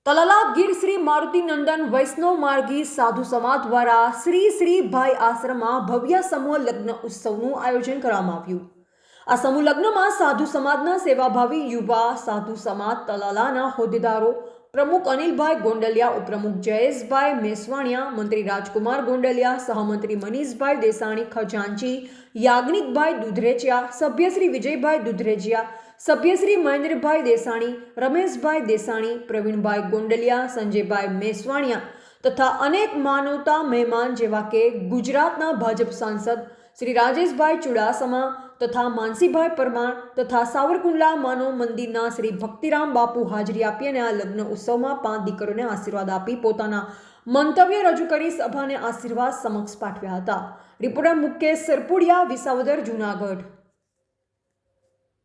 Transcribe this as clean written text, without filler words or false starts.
તલાલા ગીર શ્રી મારુતિ નંદન વૈષ્ણવ માર્ગી સાધુ સમાજ દ્વારા શ્રી ભાઈ આશ્રમમાં ભવ્ય સમૂહ લગ્ન ઉત્સવનું આયોજન કરવામાં આવ્યું. આ સમૂહ લગ્નમાં સાધુ સમાજના સેવાભાવી યુવા સાધુ સમાજ તલાલાના હોદ્દેદારો પ્રમુખ અનિલભાઈ ગોંડલિયા, ઉપપ્રમુખ જયેશભાઈ મેસવાણિયા, મંત્રી રાજકુમાર ગોંડલિયા, સહમંત્રી મનીષભાઈ દેસાણી, ખજાનચી યાજ્ઞિકભાઈ દુધરેજિયા, સભ્યશ્રી વિજયભાઈ દુધરેજિયા, સભ્યશ્રી મહેન્દ્રભાઈ દેસાણી, રમેશભાઈ દેસાણી, પ્રવીણભાઈ ગોંડલિયા, સંજયભાઈ મેસવાણિયા તથા અનેક માનવતા મહેમાન જેવા કે ગુજરાતના ભાજપ સાંસદ શ્રી રાજેશભાઈ ચુડાસમા તથા માનસીભાઈ પરમાર તથા સાવરકુંડલા માનવ મંદિરના શ્રી ભક્તિરામ બાપુ હાજરી આપી અને આ લગ્ન ઉત્સવમાં 5 દીકરીઓને આશીર્વાદ આપી પોતાના મંતવ્ય રજૂ કરી સભાને આશીર્વાદ સમક્ષ પાઠવ્યા હતા. રિપોર્ટર મુકેશ સરપુડિયા, વિસાવદર, જૂનાગઢ.